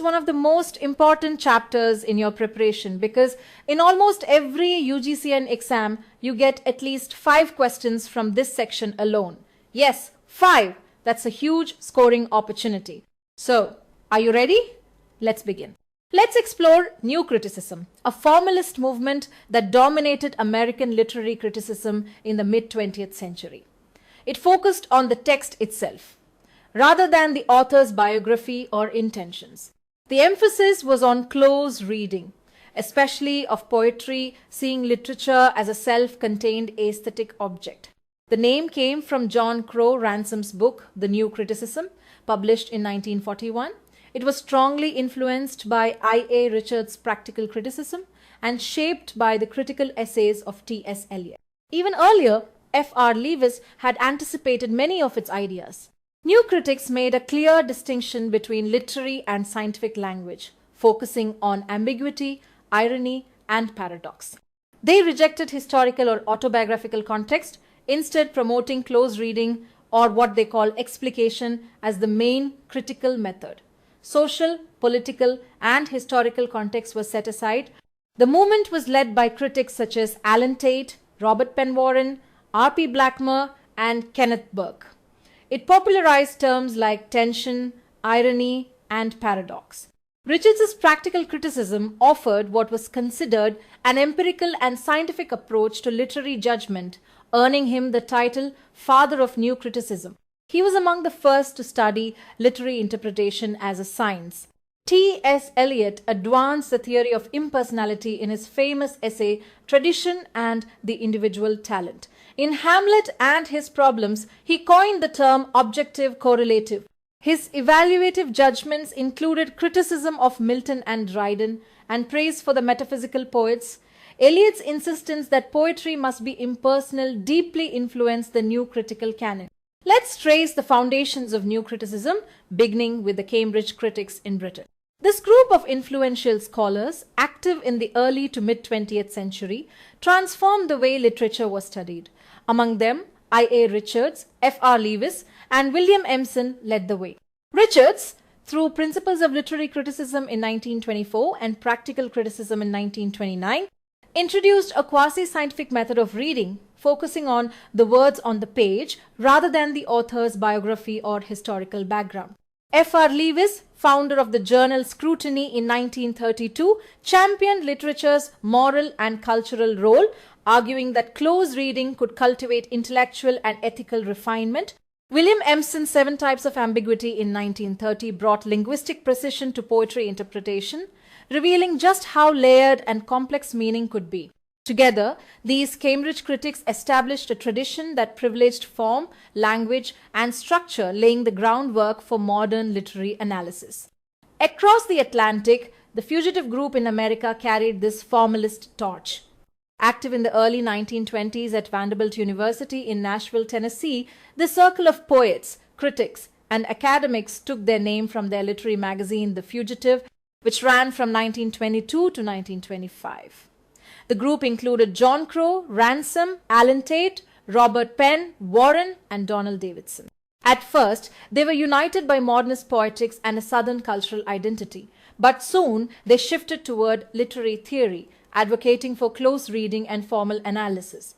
is one of the most important chapters in your preparation because in almost every UGCN exam, you get at least 5 questions from this section alone. Yes, 5. That's a huge scoring opportunity. So, are you ready? Let's begin. Let's explore New Criticism, a formalist movement that dominated American literary criticism in the mid-20th century. It focused on the text itself, rather than the author's biography or intentions. The emphasis was on close reading, especially of poetry, seeing literature as a self-contained aesthetic object. The name came from John Crowe Ransom's book, The New Criticism, published in 1941. It was strongly influenced by I.A. Richards' practical criticism and shaped by the critical essays of T.S. Eliot. Even earlier, F.R. Leavis had anticipated many of its ideas. New critics made a clear distinction between literary and scientific language, focusing on ambiguity, irony, and paradox. They rejected historical or autobiographical context, instead promoting close reading or what they call explication as the main critical method. Social, political, and historical context was set aside. The movement was led by critics such as Alan Tate, Robert Penn Warren, R.P. Blackmer, and Kenneth Burke. It popularized terms like tension, irony, and paradox. Richards's practical criticism offered what was considered an empirical and scientific approach to literary judgment, earning him the title Father of New Criticism. He was among the first to study literary interpretation as a science. T.S. Eliot advanced the theory of impersonality in his famous essay Tradition and the Individual Talent. In Hamlet and His Problems, he coined the term objective correlative. His evaluative judgments included criticism of Milton and Dryden and praise for the metaphysical poets. Eliot's insistence that poetry must be impersonal deeply influenced the new critical canon. Let's trace the foundations of New Criticism, beginning with the Cambridge critics in Britain. This group of influential scholars, active in the early to mid-20th century, transformed the way literature was studied. Among them, I.A. Richards, F.R. Leavis, and William Empson led the way. Richards, through Principles of Literary Criticism in 1924 and Practical Criticism in 1929, introduced a quasi-scientific method of reading, focusing on the words on the page rather than the author's biography or historical background. F.R. Leavis, founder of the journal Scrutiny in 1932, championed literature's moral and cultural role, arguing that close reading could cultivate intellectual and ethical refinement. William Empson's 7 Types of Ambiguity in 1930 brought linguistic precision to poetry interpretation, revealing just how layered and complex meaning could be. Together, these Cambridge critics established a tradition that privileged form, language, and structure, laying the groundwork for modern literary analysis. Across the Atlantic, the fugitive group in America carried this formalist torch. Active in the early 1920s at Vanderbilt University in Nashville, Tennessee, the circle of poets, critics, and academics took their name from their literary magazine, The Fugitive, which ran from 1922 to 1925. The group included John Crowe, Ransom, Alan Tate, Robert Penn, Warren, and Donald Davidson. At first, they were united by modernist poetics and a Southern cultural identity, but soon they shifted toward literary theory, advocating for close reading and formal analysis.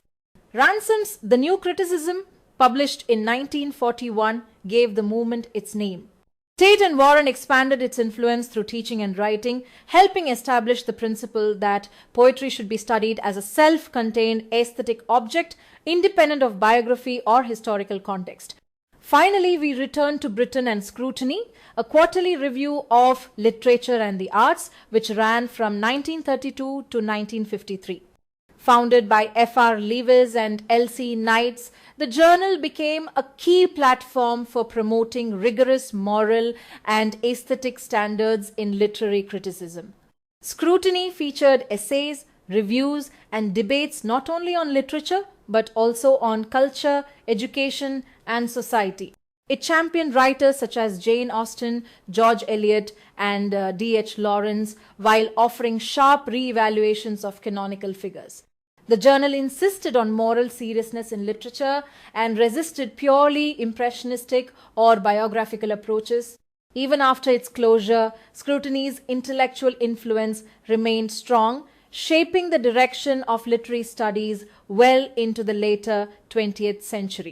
Ransom's The New Criticism, published in 1941, gave the movement its name. Tate and Warren expanded its influence through teaching and writing, helping establish the principle that poetry should be studied as a self-contained aesthetic object, independent of biography or historical context. Finally, we return to Britain and Scrutiny, a quarterly review of literature and the arts, which ran from 1932 to 1953. Founded by F.R. Leavis and L.C. Knights, the journal became a key platform for promoting rigorous moral and aesthetic standards in literary criticism. Scrutiny featured essays, reviews, and debates not only on literature but also on culture, education, and society. It championed writers such as Jane Austen, George Eliot, and D.H. Lawrence, while offering sharp re-evaluations of canonical figures. The journal insisted on moral seriousness in literature and resisted purely impressionistic or biographical approaches. Even after its closure, Scrutiny's intellectual influence remained strong, shaping the direction of literary studies well into the later 20th century.